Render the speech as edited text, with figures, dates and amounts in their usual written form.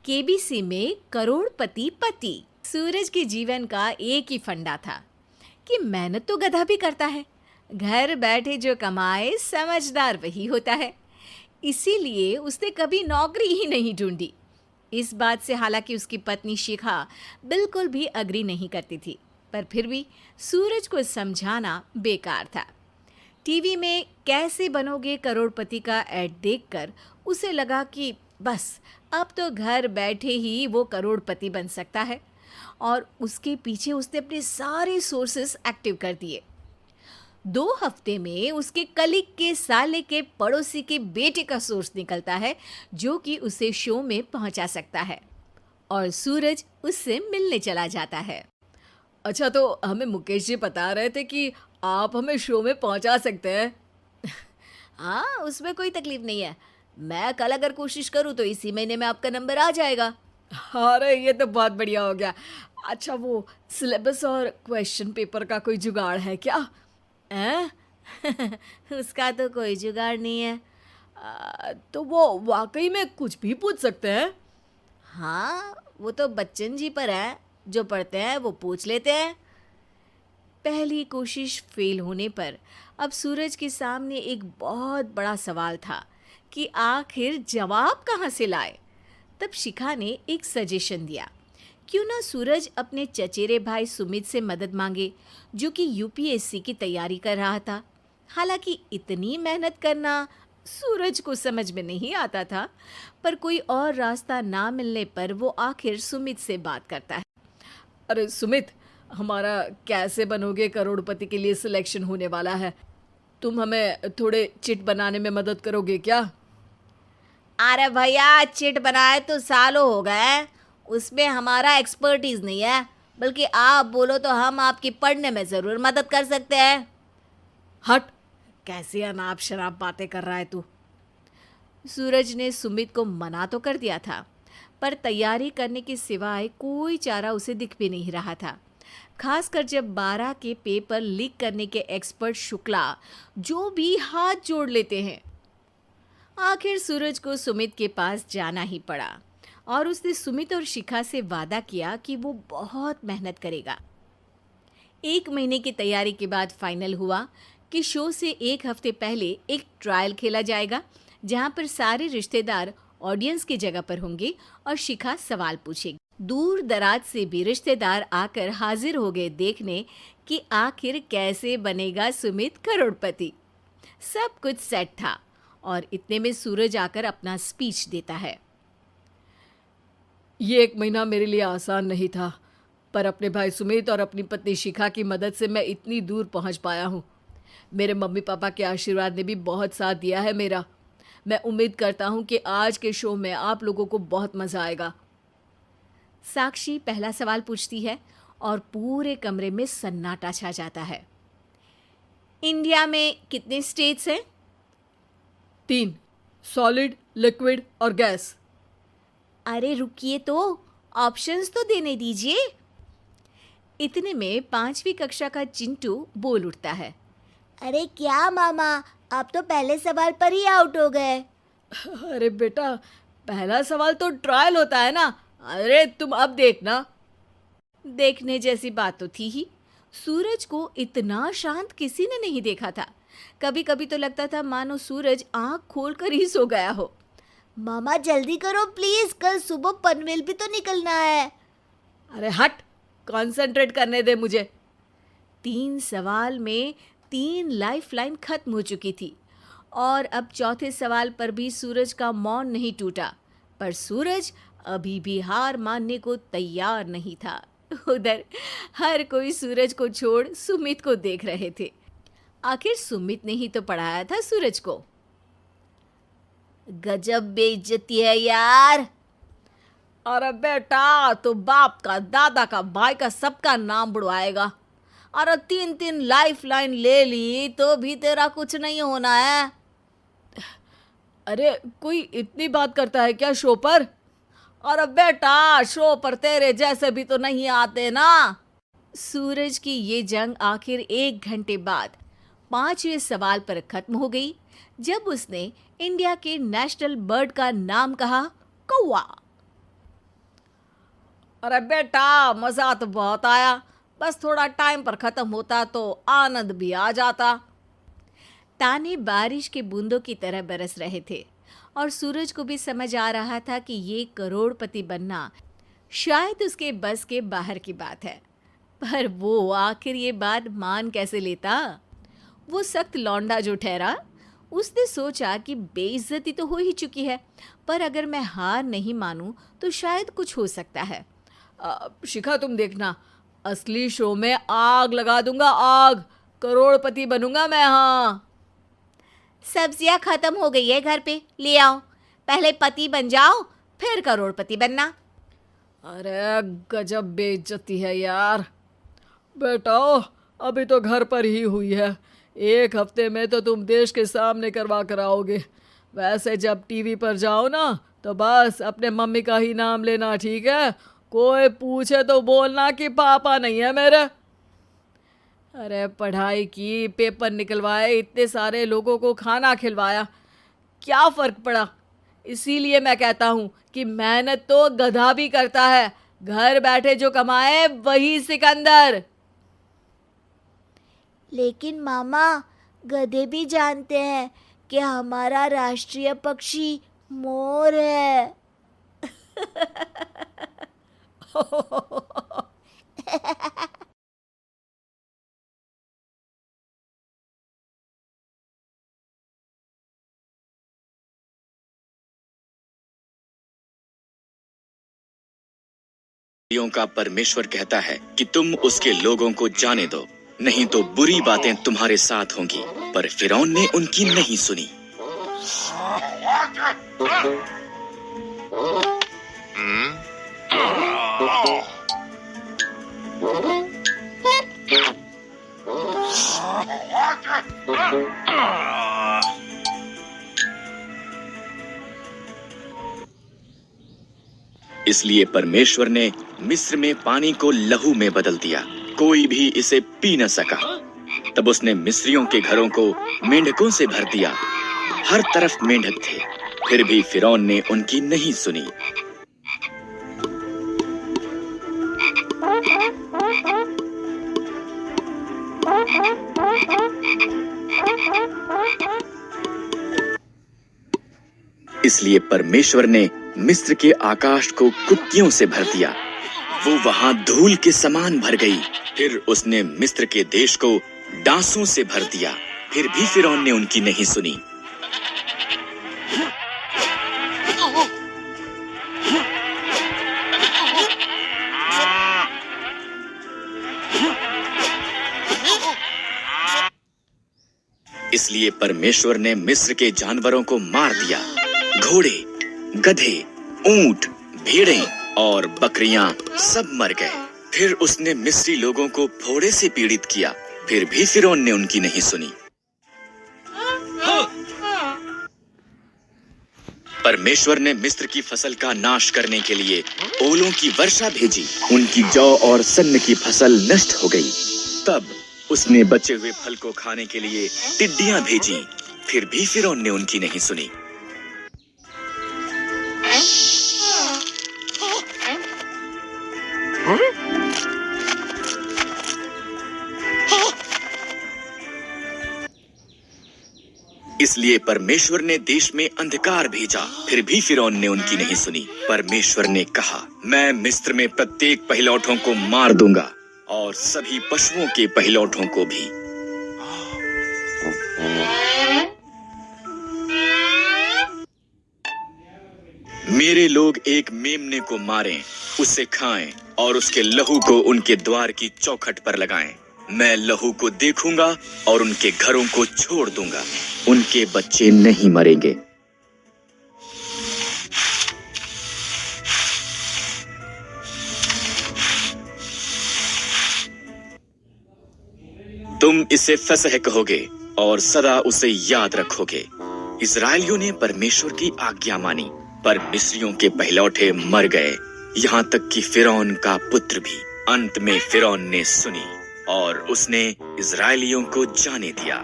KBC में करोड़पति पति। सूरज के जीवन का एक ही फंडा था कि मेहनत तो गधा भी करता है, घर बैठे जो कमाए समझदार वही होता है। इसीलिए उसने कभी नौकरी ही नहीं ढूंढी। इस बात से हालांकि उसकी पत्नी शिखा बिल्कुल भी अग्री नहीं करती थी, पर फिर भी सूरज को समझाना बेकार था। टीवी में कैसे बनोगे करोड़पति का ऐड देखकर उसे लगा कि बस अब तो घर बैठे ही वो करोड़पति बन सकता है, और उसके पीछे उसने अपने सारे सोर्सेस एक्टिव कर दिए। 2 हफ्ते में उसके कलीग के साले के पड़ोसी के बेटे का सोर्स निकलता है जो कि उसे शो में पहुंचा सकता है, और सूरज उससे मिलने चला जाता है। अच्छा, तो हमें मुकेश जी बता रहे थे कि आप हमें शो में पहुंचा सकते हैं। हाँ, उसमें कोई तकलीफ नहीं है। मैं कल अगर कोशिश करूँ तो इसी महीने में आपका नंबर आ जाएगा। अरे ये तो बहुत बढ़िया हो गया। अच्छा, वो सिलेबस और क्वेश्चन पेपर का कोई जुगाड़ है क्या? हैं? उसका तो कोई जुगाड़ नहीं है। तो वो वाकई में कुछ भी पूछ सकते हैं? हाँ, वो तो बच्चन जी पर है, जो पढ़ते हैं वो पूछ लेते हैं। पहली कोशिश फेल होने पर अब सूरज के सामने एक बहुत बड़ा सवाल था कि आखिर जवाब कहाँ से लाए। तब शिखा ने एक सजेशन दिया, क्यों ना सूरज अपने चचेरे भाई सुमित से मदद मांगे, जो कि यूपीएससी की तैयारी कर रहा था। हालांकि इतनी मेहनत करना सूरज को समझ में नहीं आता था, पर कोई और रास्ता ना मिलने पर वो आखिर सुमित से बात करता है। अरे सुमित, हमारा कैसे बनोगे करोड़पति के लिए सिलेक्शन होने वाला है। तुम हमें थोड़े चिट बनाने में मदद करोगे क्या? अरे भैया, चिट बनाए तो सालों हो गए, उसमें हमारा एक्सपर्टीज नहीं है, बल्कि आप बोलो तो हम आपकी पढ़ने में ज़रूर मदद कर सकते हैं। हट, कैसी अनाप शराब बातें कर रहा है तू। सूरज ने सुमित को मना तो कर दिया था, पर तैयारी करने के सिवाय कोई चारा उसे दिख भी नहीं रहा था। खासकर जब 12 के पेपर लीक करने के एक्सपर्ट शुक्ला जो भी हाथ जोड़ लेते हैं। आखिर सूरज को सुमित के पास जाना ही पड़ा, और उसने सुमित और शिखा से वादा किया कि वो बहुत मेहनत करेगा। 1 महीने की तैयारी के बाद फाइनल हुआ कि शो से 1 हफ्ते पहले एक ट्रायल खेला जाएगा, जहां पर सारे रिश्तेदार ऑडियंस की जगह पर होंगे और शिखा सवाल पूछेगी। दूर दराज से भी रिश्तेदार आकर हाजिर हो गए देखने कि आखिर कैसे बनेगा सुमित करोड़पति। सब कुछ सेट था, और इतने में सूरज आकर अपना स्पीच देता है। ये 1 महीना मेरे लिए आसान नहीं था, पर अपने भाई सुमित और अपनी पत्नी शिखा की मदद से मैं इतनी दूर पहुंच पाया हूँ। मेरे मम्मी पापा के आशीर्वाद ने भी बहुत साथ दिया है मेरा। मैं उम्मीद करता हूँ कि आज के शो में आप लोगों को बहुत मज़ा आएगा। साक्षी पहला सवाल पूछती है और पूरे कमरे में सन्नाटा छा जाता है। इंडिया में कितने स्टेट्स हैं? 3, सॉलिड, लिक्विड और गैस। अरे रुकिए, तो ऑप्शंस तो देने दीजिए। इतने में 5वीं कक्षा का चिंटू बोल उठता है। अरे क्या मामा, आप तो पहले सवाल पर ही आउट हो गए। अरे बेटा, पहला सवाल तो ट्रायल होता है ना। अरे तुम अब देखना। देखने जैसी बात तो थी ही। सूरज को इतना शांत किसी ने नहीं देखा था। कभी कभी तो लगता था मानो सूरज आंख खोलकर ही सो गया हो। मामा जल्दी करो प्लीज, कल सुबह पनवेल भी तो निकलना है। अरे हट, कंसंट्रेट करने दे मुझे। 3 सवाल में 3 लाइफलाइन खत्म हो चुकी थी, और अब चौथे सवाल पर भी सूरज का मौन नहीं टूटा। पर सूरज अभी भी हार मानने को तैयार नहीं था। उधर हर कोई सूरज को छोड़ सुमित को देख रहे थे। आखिर सुमित ने ही तो पढ़ाया था सूरज को। गजब बेइज्जती है यार। अरे बेटा, तो बाप का, दादा का, भाई का, सबका नाम बुड़वाएगा। अरे 3 लाइफलाइन ले ली तो भी तेरा कुछ नहीं होना है। अरे कोई इतनी बात करता है क्या शो पर? अरे बेटा, शो पर तेरे जैसे भी तो नहीं आते ना। सूरज की ये जंग आखिर 1 घंटे बाद 5वें सवाल पर खत्म हो गई, जब उसने इंडिया के नेशनल बर्ड का नाम कहा, कौवा। अरे बेटा, मजा तो बहुत आया, बस थोड़ा टाइम पर खत्म होता तो आनंद भी आ जाता। ताने बारिश के बूंदों की तरह बरस रहे थे और सूरज को भी समझ आ रहा था कि ये करोड़पति बनना शायद उसके बस के बाहर की बात है। पर वो आखिर ये बात मान कैसे लेता? वो सख्त लौंडा जो ठहरा, उसने सोचा कि बेइज्जती तो हो ही चुकी है, पर अगर मैं हार नहीं मानूं तो शायद कुछ हो सकता है। शिखा, तुम देखना, असली शो में आग लगा दूंगा, आग, करोड़पति बनूंगा मैं। हाँ, सब्जियां खत्म हो गई है घर पे, ले आओ। पहले पति बन जाओ, फिर करोड़पति बनना। अरे गजब बेइज्जती है यार। बेटा, अभी तो घर पर ही हुई है, 1 हफ्ते में तो तुम देश के सामने करवा कर आओगे। वैसे जब टीवी पर जाओ ना, तो बस अपने मम्मी का ही नाम लेना, ठीक है? कोई पूछे तो बोलना कि पापा नहीं है मेरे। अरे पढ़ाई की, पेपर निकलवाए, इतने सारे लोगों को खाना खिलवाया, क्या फ़र्क पड़ा? इसीलिए मैं कहता हूँ कि मेहनत तो गधा भी करता है, घर बैठे जो कमाए वही सिकंदर। लेकिन मामा, गधे भी जानते हैं कि हमारा राष्ट्रीय पक्षी मोर है। का परमेश्वर कहता है कि तुम उसके लोगों को जाने दो, नहीं तो बुरी बातें तुम्हारे साथ होंगी। पर फिरौन ने उनकी नहीं सुनी। इसलिए परमेश्वर ने मिस्र में पानी को लहू में बदल दिया, कोई भी इसे पी न सका। तब उसने मिस्रियों के घरों को मेंढकों से भर दिया, हर तरफ मेंढक थे, फिर भी फिरौन ने उनकी नहीं सुनी। इसलिए परमेश्वर ने मिस्र के आकाश को कुक्कियों से भर दिया, वो वहां धूल के समान भर गई। फिर उसने मिस्र के देश को डांसों से भर दिया, फिर भी फिरौन ने उनकी नहीं सुनी। इसलिए परमेश्वर ने मिस्र के जानवरों को मार दिया, घोड़े, गधे, ऊंट, भेड़ें और बकरियां सब मर गए। फिर उसने मिस्री लोगों को फोड़े से पीड़ित किया, फिर भी फिरौन ने उनकी नहीं सुनी। परमेश्वर ने मिस्र की फसल का नाश करने के लिए ओलों की वर्षा भेजी, उनकी जौ और सन्न की फसल नष्ट हो गई। तब उसने बचे हुए फल को खाने के लिए टिड्डियां भेजी, फिर भी फिरौन ने उनकी नहीं सुनी। इसलिए परमेश्वर ने देश में अंधकार भेजा, फिर भी फिरौन ने उनकी नहीं सुनी। परमेश्वर ने कहा, मैं मिस्र में प्रत्येक पहिलौठों को मार दूंगा और सभी पशुओं के पहिलौठों को भी। मेरे लोग एक मेमने को मारें, उसे खाएं और उसके लहू को उनके द्वार की चौखट पर लगाएं। मैं लहू को देखूंगा और उनके घरों को छोड़ दूंगा, उनके बच्चे नहीं मरेंगे। तुम इसे फसह कहोगे और सदा उसे याद रखोगे। इस्राएलियों ने परमेश्वर की आज्ञा मानी, पर मिस्रियों के पहिलौठे मर गए, यहाँ तक कि फिरौन का पुत्र भी। अंत में फिरौन ने सुनी और उसने इस्राएलियों को जाने दिया।